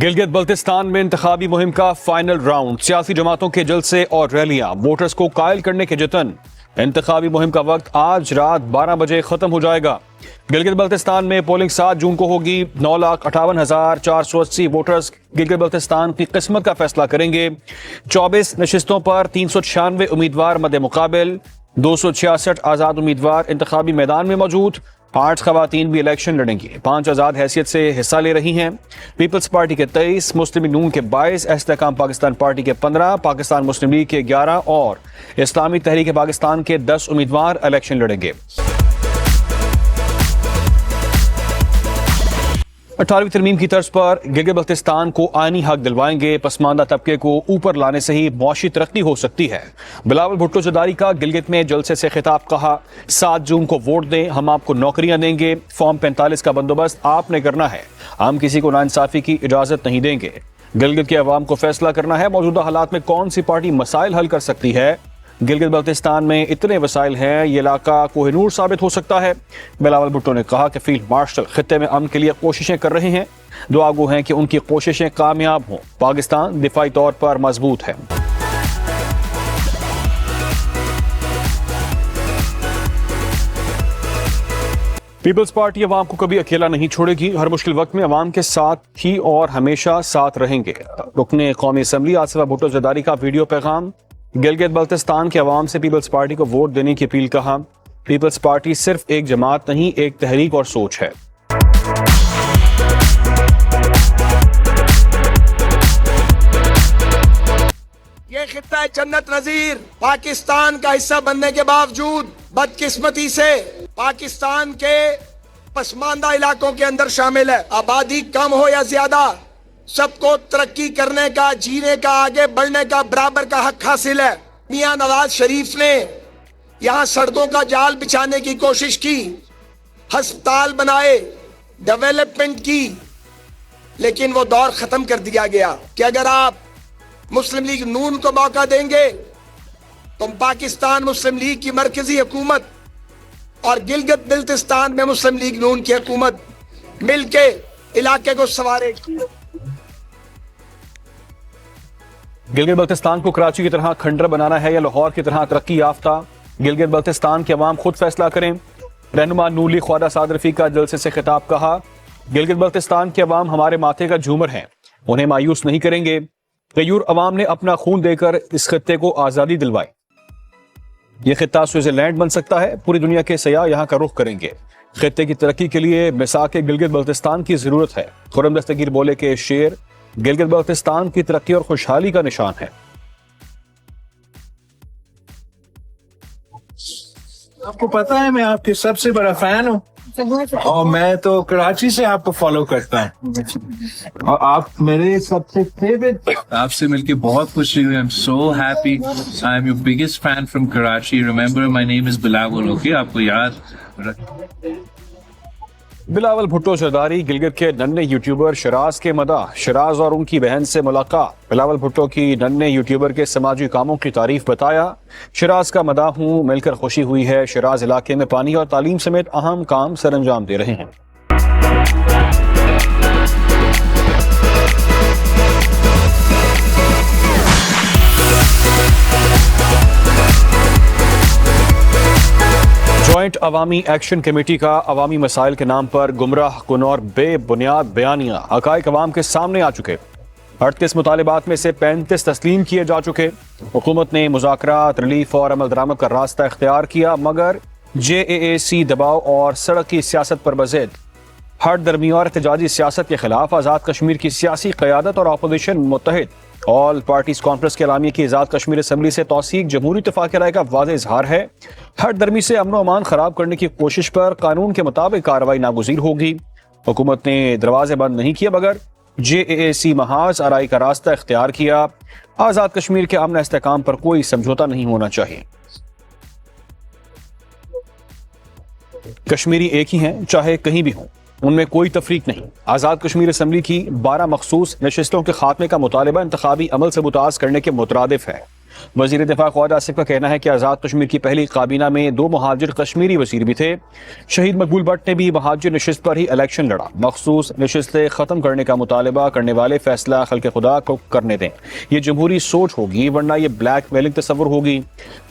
गिलगित बल्तिस्तान में इंतखाबी मुहिम का फाइनल राउंड, सियासी जमातों के जलसे और रैलियां, वोटर्स को कायल करने के जतन। इंतखाबी मुहिम का वक्त आज रात 12 बजे खत्म हो जाएगा। गिलगित बल्तिस्तान में पोलिंग 7 जून को होगी। 9,58,480 वोटर्स गिलगित बल्तिस्तान की किस्मत का फैसला करेंगे। 24 नशिस्तों पर 396 उम्मीदवार मद्दे मुकाबिल, 266 आज़ाद उम्मीदवार इंतखाबी मैदान में मौजूद। 8 खवातीन भी इलेक्शन लड़ेंगी। 5 आज़ाद हैसियत से हिस्सा ले रही हैं। पीपल्स पार्टी के 23, मुस्लिम लीग नून के 22, इस्तेहकाम पाकिस्तान पार्टी के 15, पाकिस्तान मुस्लिम लीग के 11 और इस्लामी तहरीक पाकिस्तान के 10 उम्मीदवार इलेक्शन लड़ेंगे। 18वीं तरमीम की तर्ज पर गिलगित बल्तिस्तान को आईनी हक दिलवाएंगे। पसमानदा तबके को ऊपर लाने से ही मुआशी तरक्की हो सकती है। बिलावल भुट्टो जरदारी का गिलगित में जलसे से खिताब, कहा 7 जून को वोट दें, हम आपको नौकरियां देंगे। फॉर्म 45 का बंदोबस्त आपने करना है, हम किसी को नाइंसाफी की इजाजत नहीं देंगे। गिलगित के अवाम को फैसला करना है मौजूदा हालात में कौन सी पार्टी मसाइल हल कर सकती है। गिलगित बल्तिस्तान में इतने वसाइल हैं, ये इलाका कोहिनूर साबित हो सकता है। बिलावल भुट्टो ने कहा कि फील्ड मार्शल खित्ते में अमन के लिए कोशिशें कर रहे हैं, दुआगो हैं कि उनकी कोशिशें कामयाब हों। पाकिस्तान दिफाई तौर पर मजबूत है। पीपल्स पार्टी अवाम को कभी अकेला नहीं छोड़ेगी, हर मुश्किल वक्त में अवाम के साथ ही और हमेशा साथ रहेंगे। रुकने कौमी असम्बली आसिफा भुट्टो जरदारी का वीडियो पैगाम। गिलगित बल्तिस्तान के अवाम से पीपल्स पार्टी को वोट देने की अपील, कहा पीपल्स पार्टी सिर्फ एक जमात नहीं, एक तहरीक और सोच है। ये खित्ता है जन्नत नजीर, पाकिस्तान का हिस्सा बनने के बावजूद बदकिस्मती से पाकिस्तान के पसमानदा इलाकों के अंदर शामिल है। आबादी कम हो या ज्यादा, सबको तरक्की करने का, जीने का, आगे बढ़ने का बराबर का हक हासिल है। मियां नवाज शरीफ ने यहाँ सड़कों का जाल बिछाने की कोशिश की, अस्पताल बनाए, डेवलपमेंट की, लेकिन वो दौर खत्म कर दिया गया कि अगर आप मुस्लिम लीग नून को मौका देंगे तो पाकिस्तान मुस्लिम लीग की मरकजी हुकूमत और गिलगित बल्तिस्तान में मुस्लिम लीग नून की हुकूमत मिलके इलाके को संवारेगी। गिलगित बल्तिस्तान को कराची की तरह खंडर बनाना है या लाहौर की तरह तरक्की याफ्ता, गिलगित बल्तिस्तान के अवाम खुद फैसला करें। रहनुमा नून लीग ख्वाजा साद रफी का जलसे से खिताब, कहा गिलगित बल्तिस्तान के अवाम हमारे माथे का झूमर हैं, उन्हें मायूस नहीं करेंगे। गयूर अवाम ने अपना खून देकर इस खित्ते को आज़ादी दिलवाई। यह खित्ता स्विट्जरलैंड बन सकता है, पूरी दुनिया के सयाह यहाँ का रुख करेंगे। खित्ते की तरक्की के लिए मिसाक गिलगित बल्तिस्तान की जरूरत है। खुर्रम दस्तगीर बोले के शेर गिलगित बल्तिस्तान की तरक्की और खुशहाली का निशान है। आपको पता है मैं आपके सबसे बड़ा फैन हूँ और मैं तो कराची से आपको फॉलो करता हूँ और आप मेरे सबसे फेवरेट। आपसे मिलके बहुत खुशी हुई। I am so happy. I am your biggest fan from Karachi. Remember my name is Bilawal. Okay, आपको याद रख। बिलावल भुट्टो जरदारी गिलगित के नन्हे यूट्यूबर शराज के मदाह, शराज और उनकी बहन से मुलाकात। बिलावल भुट्टो की नन्हे यूट्यूबर के समाजी कामों की तारीफ बताया। शराज का मदाह हूँ, मिलकर खुशी हुई है। शराज इलाके में पानी और तालीम समेत अहम काम सरअंजाम दे रहे हैं। जॉइंट अवामी एक्शन कमेटी का अवामी मसाइल के नाम पर गुमराह कुन और बेबुनियाद बयानियां हकाइक अवाम के सामने आ चुके। 38 मुतालिबात में से 35 तस्लीम किए जा चुके। हुकूमत ने मुज़ाकरात, रिलीफ और अमल दरामद का रास्ता इख्तियार किया, मगर JAAC दबाव और सड़क की सियासत पर बज़िद। हर दरमी और एहतजाजी सियासत के खिलाफ आज़ाद कश्मीर की सियासी क़यादत और अपोजिशन मुत्तहिद। ऑल पार्टीज कॉन्फ्रेंस के एलामिया की आज़ाद कश्मीर असम्बली से तौसीक जमहूरी इत्तेफाक राय का वाज़ेह इजहार है। हर दरमी से अमन अमान खराब करने की कोशिश पर कानून के मुताबिक कार्रवाई नागुज़ीर होगी। हुकूमत ने दरवाजे बंद नहीं किए, मगर JAAC महाज आराई का रास्ता इख्तियार किया। आज़ाद कश्मीर के अमन इस्तेहकाम पर कोई समझौता नहीं होना चाहिए। कश्मीरी एक ही हैं, चाहे कहीं भी हों, उनमें कोई तफरीक नहीं। आज़ाद कश्मीर असम्बली की 12 मखसूस नशिस्तों के खात्मे का मुतालबा इंतखाबी अमल से मुताज करने के मुतरादिफ है। وزیر دفاع ख्वाजा आसिफ का कहना है कि आज़ाद कश्मीर की पहली काबीना में 2 महाजिर कश्मीरी वजीर भी थे। शहीद मकबूल भट्ट ने भी महाजिर नशिस्त पर ही इलेक्शन लड़ा। मखसूस नशिस्तें ख़त्म करने का मुतालबा करने वाले फैसला खल्क़ खुदा को करने दें, ये जमहूरी सोच होगी वरना ये ब्लैक मेलिंग तस्वुर होगी।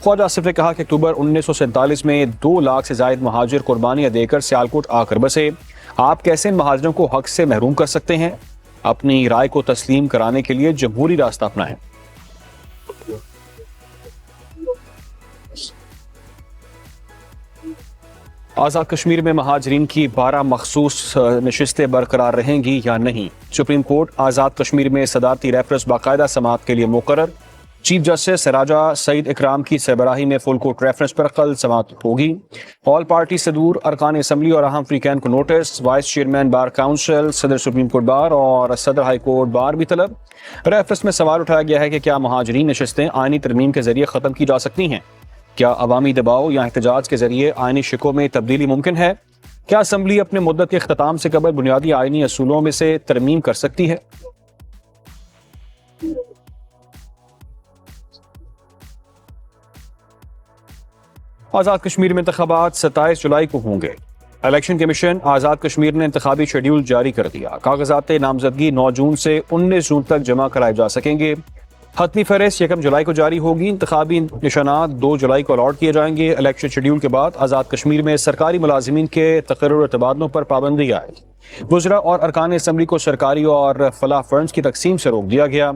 ख्वाजा आसिफ ने कहा कि अक्टूबर 1947 में 2 लाख से जायद महाजिर कुर्बानियाँ देकर सियालकोट आकर बसे। आप कैसे इन महाजिरों को हक से महरूम कर सकते हैं? अपनी राय को तस्लीम कराने के लिए जमहूरी रास्ता अपनाएं। आज़ाद कश्मीर में महाजरीन की 12 मखसूस नशिस्तें बरकरार रहेंगी या नहीं? सुप्रीम कोर्ट आज़ाद कश्मीर में सदारती रेफरेंस बाकायदा समाअत के लिए मुकर्रर। चीफ जस्टिस राजा सईद इकराम की सरबराही में फुल कोर्ट रेफरेंस पर कल समाअत होगी। ऑल पार्टी सदूर अरकान असम्बली और अहम फ्रीकैन को notice. Vice chairman bar council, सदर सुप्रीम कोर्ट बार और सदर हाई कोर्ट बार भी तलब। रेफरेंस में सवाल उठाया गया है कि क्या महाजरीन नशिस्तें आईनी तरमीम के जरिए ख़त्म की जा सकती हैं? क्या अवामी दबाव या एहतजाज के जरिए आईनी शिकों में तब्दीली मुमकिन है? क्या असम्बली अपने मुद्दत के अख्ताम से कबल बुनियादी आईनी असूलों में से तरमीम कर सकती है? आज़ाद कश्मीर में इंतखाबात 27 जुलाई को होंगे। इलेक्शन कमीशन आज़ाद कश्मीर ने इंतखाबी शेड्यूल जारी कर दिया। कागजात नामजदगी 9 जून से 19 जून तक जमा कराए जा सकेंगे। हतमी फहरिस्त 1 जुलाई को जारी होगी। इंतखाबी निशानात 2 जुलाई को अलॉट किए जाएंगे। इलेक्शन शेड्यूल के बाद आज़ाद कश्मीर में सरकारी मुलाजिमीन के तकर्रुर और तबादलों पर पाबंदी आएगी। वज़रा और अरकान असम्बली को सरकारी और फलाह फंड्स की तकसीम से रोक दिया गया।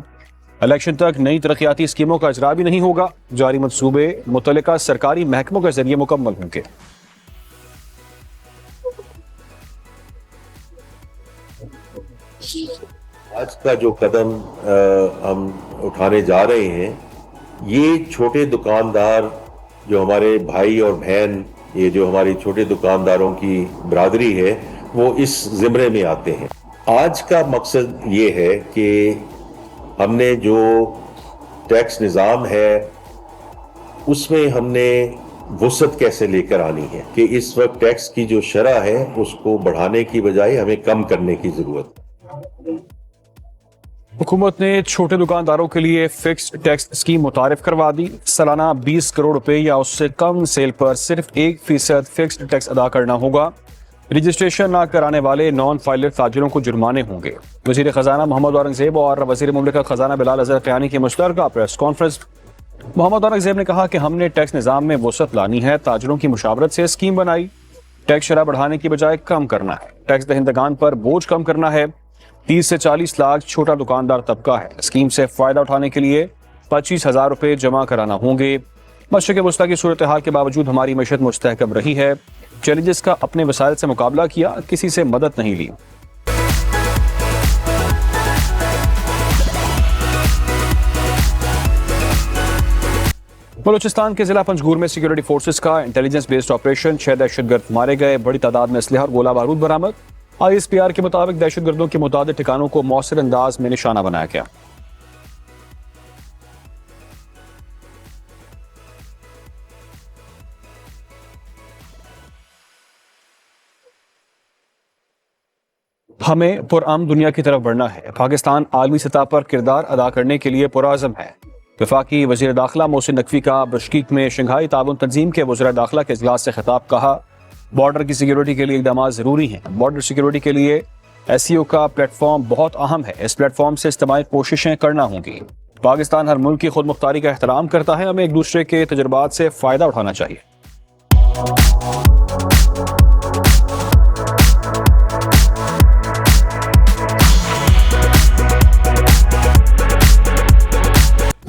इलेक्शन तक नई तरक्याती स्कीमों का इजरा भी नहीं होगा। जारी मंसूबे मुतल्लिका सरकारी महकमों के जरिए मुकम्मल होंगे। आज का जो कदम हम उठाने जा रहे हैं, ये छोटे दुकानदार जो हमारे भाई और बहन, ये जो हमारी छोटे दुकानदारों की बरादरी है, वो इस ज़िम्रे में आते हैं। आज का मकसद ये है कि हमने जो टैक्स निज़ाम है उसमें हमने वुसअत कैसे लेकर आनी है कि इस वक्त टैक्स की जो शरह है उसको बढ़ाने की बजाय हमें कम करने की ज़रूरत है। हुकूमत ने छोटे दुकानदारों के लिए फिक्स्ड टैक्स स्कीम मुतारिफ करवा दी। सालाना 20 करोड़ रुपए या उससे कम सेल पर सिर्फ 1% फिक्स्ड टैक्स अदा करना होगा। रजिस्ट्रेशन न कराने वाले नॉन फाइलर ताजिरों को जुर्माने होंगे। वज़ीर ख़जाना मोहम्मद औरंगज़ेब और वज़ीर मुमलिकत ख़जाना बिलाल अज़हर क़यानी की मुश्तरका प्रेस कॉन्फ्रेंस। मोहम्मद औरंगज़ेब ने कहा कि हमने टैक्स निज़ाम में वसअत लानी है। ताजिरों की मुशावरत से स्कीम बनाई। टैक्स शरह बढ़ाने की बजाय कम करना है। टैक्स दहिंदगान पर बोझ कम करना है। 30 से 40 लाख छोटा दुकानदार तबका है। स्कीम से फ़ायदा उठाने के लिए 25,000 रुपये जमा कराना होंगे। मशरिक़ वस्ता की सूरत हाल के बावजूद हमारी मईशत मुस्तहकम रही है। चैलेंजेस का अपने वसाइल से मुकाबला किया, किसी से मदद नहीं ली। बलूचिस्तान के जिला पंजगूर में सिक्योरिटी फोर्सेस का इंटेलिजेंस बेस्ड ऑपरेशन, 6 दहशतगर्द मारे गए। बड़ी तादाद में असलहा और गोला बारूद बरामद। ISPR के मुताबिक दहशतगर्दों के मुताबिक ठिकानों को मौसर अंदाज में निशाना बनाया गया। हमें पुरअमन दुनिया की तरफ बढ़ना है। पाकिस्तान आलमी सतह पर किरदार अदा करने के लिए पुरअज़म है। वफाकी वज़ीर दाखिला मोहसिन नकवी का बिश्केक में शंघाई ताउन तंजीम के वज़ीर दाखिला के इजलास से खिताब। कहा, बॉर्डर की सिक्योरिटी के लिए इक़दाम ज़रूरी हैं। बॉर्डर सिक्योरिटी के लिए SEO का प्लेटफॉर्म बहुत अहम है। इस प्लेटफॉर्म से इज्तिमाई कोशिशें करना होंगी। पाकिस्तान हर मुल्क की खुद मुख्तारी का एहतराम करता है। हमें एक दूसरे के तजुर्बात से फ़ायदा उठाना चाहिए।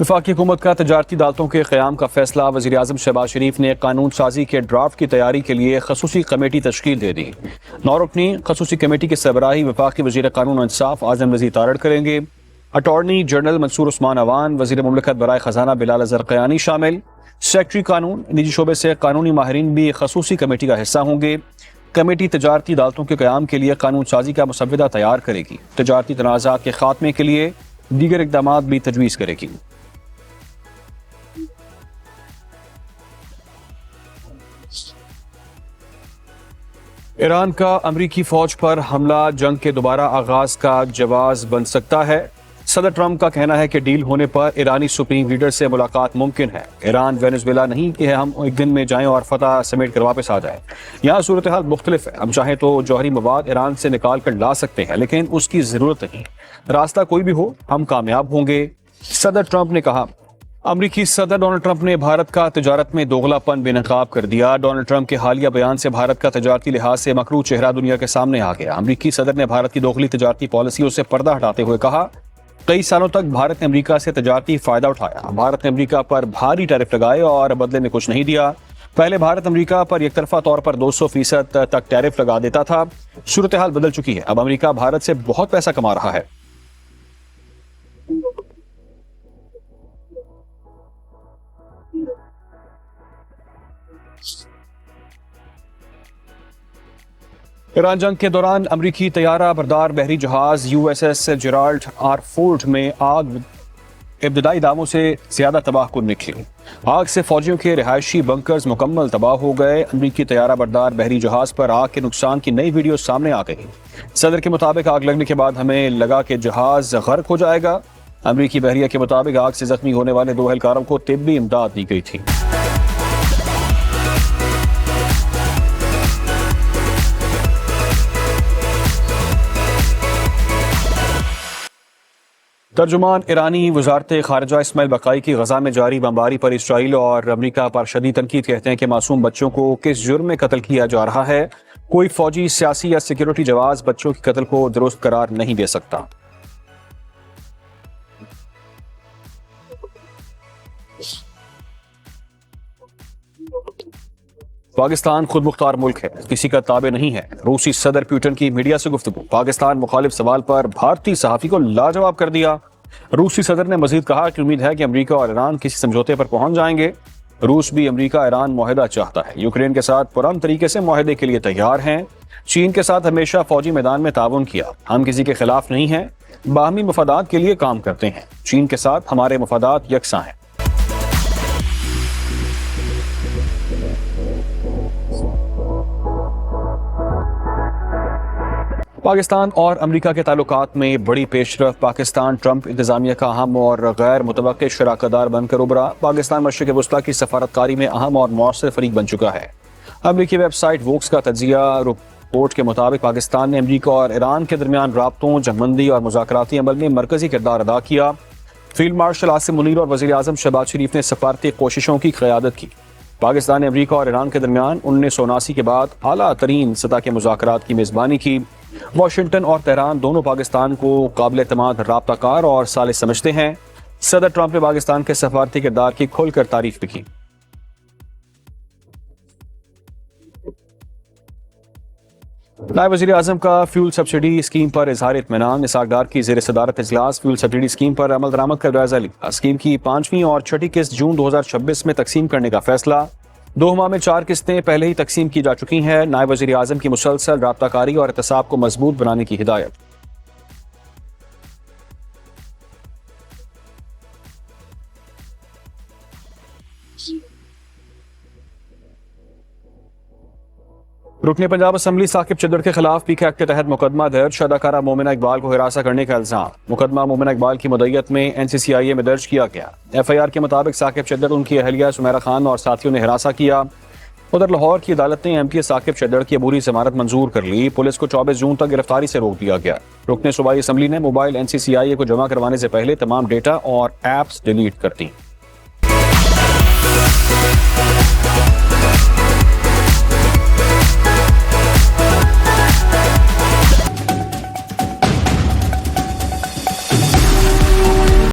वफाकी हुकूमत का तजारती अदालतों के क़याम का फैसला। वज़ीर आज़म शहबाज शरीफ ने कानून साजी के ड्राफ्ट की तैयारी के लिए खसूसी कमेटी तश्कील दे दी। 9 रुकनी खसूसी कमेटी की सरबराही वफाकी वज़ीर कानून और इंसाफ आज़म रज़ी तारड़ करेंगे। अटॉर्नी जनरल मंसूर उस्मान अवान, वज़ीर मुमलिकत बराए ख़जाना बिलाल अज़हर क़यानी शामिल। सेक्रेटरी कानून, निजी शोबे से कानूनी माहिरीन भी खसूसी कमेटी का हिस्सा होंगे। कमेटी तजारती अदालतों के क़याम के लिए कानून साजी का मुसव्वदा तैयार करेगी। तजारती तनाज़ात के खात्मे के लिए दीगर इक़दामात भी तजवीज़ करेगी। ईरान का अमरीकी फौज पर हमला जंग के दोबारा आगाज का जवाब बन सकता है। صدر ٹرمپ کا کہنا ہے کہ ڈیل ہونے پر ایرانی سپریم لیڈر سے ملاقات ممکن ہے۔ ایران وینزویلا نہیں کہ ہم ایک دن میں جائیں اور فتح سمیٹ کر واپس آ جائیں۔ یہاں صورتحال مختلف ہے، ہم چاہیں تو جوہری مواد ایران سے نکال کر لا سکتے ہیں، لیکن اس کی ضرورت نہیں۔ راستہ کوئی بھی ہو، ہم کامیاب ہوں گے، صدر ٹرمپ نے کہا۔ امریکی صدر ڈونلڈ ٹرمپ نے بھارت کا تجارت میں دوغلا پن بے نقاب کر دیا۔ ڈونلڈ ٹرمپ کے حالیہ بیان سے بھارت کا تجارتی لحاظ سے مکروہ چہرہ دنیا کے سامنے آ گیا۔ امریکی صدر نے بھارت کی دوغلی تجارتی پالیسیوں سے پردہ ہٹاتے ہوئے کہا، کئی سالوں تک بھارت نے امریکہ سے تجارتی فائدہ اٹھایا۔ بھارت نے امریکہ پر بھاری ٹیرف لگائے اور بدلے میں کچھ نہیں دیا۔ پہلے بھارت امریکہ پر یک طرفہ طور پر 200% تک ٹیرف لگا دیتا تھا۔ صورتحال بدل چکی ہے، اب امریکہ بھارت سے بہت پیسہ کما رہا ہے۔ ایران جنگ کے دوران امریکی طیارہ بردار بحری جہاز USS جیرالڈ آر فورڈ میں آگ ابتدائی دعووں سے زیادہ تباہ کن نکلی۔ آگ سے فوجیوں کے رہائشی بنکرز مکمل تباہ ہو گئے۔ امریکی طیارہ بردار بحری جہاز پر آگ کے نقصان کی نئی ویڈیو سامنے آ گئی۔ صدر کے مطابق آگ لگنے کے بعد ہمیں لگا کہ جہاز غرق ہو جائے گا۔ امریکی بحریہ کے مطابق آگ سے زخمی ہونے والے 2 اہلکاروں کو طبی امداد دی گئی تھی۔ ترجمان ایرانی وزارت خارجہ اسماعیل بقائی کی غزہ میں جاری بمباری پر اسرائیل اور امریکہ پر شدید تنقید کہتے ہیں کہ معصوم بچوں کو کس جرم میں قتل کیا جا رہا ہے۔ کوئی فوجی، سیاسی یا سیکیورٹی جواز بچوں کے قتل کو درست قرار نہیں دے سکتا۔ پاکستان خود مختار ملک ہے، کسی کا تابع نہیں ہے۔ روسی صدر پیوٹن کی میڈیا سے گفتگو۔ پاکستان مخالف سوال پر بھارتی صحافی کو لاجواب کر دیا۔ روسی صدر نے مزید کہا کہ امید ہے کہ امریکہ اور ایران کسی سمجھوتے پر پہنچ جائیں گے۔ روس بھی امریکہ ایران معاہدہ چاہتا ہے، یوکرین کے ساتھ پرامن طریقے سے معاہدے کے لیے تیار ہیں۔ چین کے ساتھ ہمیشہ فوجی میدان میں تعاون کیا، ہم کسی کے خلاف نہیں ہیں، باہمی مفادات کے لیے کام کرتے ہیں۔ چین کے ساتھ ہمارے مفادات یکساں ہیں۔ پاکستان اور امریکہ کے تعلقات میں بڑی پیش رفت۔ پاکستان ٹرمپ انتظامیہ کا اہم اور غیر متوقع شراکت دار بن کر ابھرا۔ پاکستان مشرق وسطیٰ کی سفارتکاری میں اہم اور مؤثر فریق بن چکا ہے۔ امریکی ویب سائٹ ووکس کا تجزیہ رپورٹ کے مطابق پاکستان نے امریکہ اور ایران کے درمیان رابطوں، جنگ بندی اور مذاکراتی عمل میں مرکزی کردار ادا کیا۔ فیلڈ مارشل عاصم منیر اور وزیر اعظم شہباز شریف نے سفارتی کوششوں کی قیادت کی۔ پاکستان نے امریکہ اور ایران کے درمیان 1979 کے بعد اعلیٰ ترین سطح کے مذاکرات کی میزبانی کی۔ واشنگٹن اور تہران دونوں پاکستان کو قابل اعتماد رابطہ کار اور صالح سمجھتے ہیں۔ صدر ٹرمپ نے پاکستان کے سفارتی کردار کی کھل کر تعریف بھی کی۔ نائب وزیر اعظم کا فیول سبسڈی اسکیم پر اظہار اطمینان۔ اسحاق ڈار کی زیر صدارت اجلاس فیول سبسڈی اسکیم پر عمل درآمد کا جائزہ لیا۔ اسکیم کی 5ویں اور 6ٹھی قسط جون 2026 میں تقسیم کرنے کا فیصلہ۔ 2 ماہ میں 4 قسطیں پہلے ہی تقسیم کی جا چکی ہیں۔ نائب وزیر اعظم کی مسلسل رابطہ کاری اور احتساب کو مضبوط بنانے کی ہدایت۔ رکن پنجاب اسمبلی ثاقب چدر کے خلاف پی کے ایکٹ کے تحت مقدمہ درج۔ اداکارہ مومنہ اقبال کو ہراساں کرنے کا الزام۔ مقدمہ مومنہ اقبال کی مدعیت میں NCCIA میں درج کیا گیا۔ FIR کے مطابق ثاقب چدر، ان کی اہلیہ سمیرہ خان اور ساتھیوں نے ہراساں کیا۔ ادھر لاہور کی عدالت نے MPA ثاقب چدر کی عبوری ضمانت منظور کر لی۔ پولیس کو 24 جون تک گرفتاری سے روک دیا گیا۔ رکن صوبائی اسمبلی نے موبائل NCCIA کو جمع کروانے سے پہلے تمام ڈیٹا اور ایپس ڈیلیٹ کر دی۔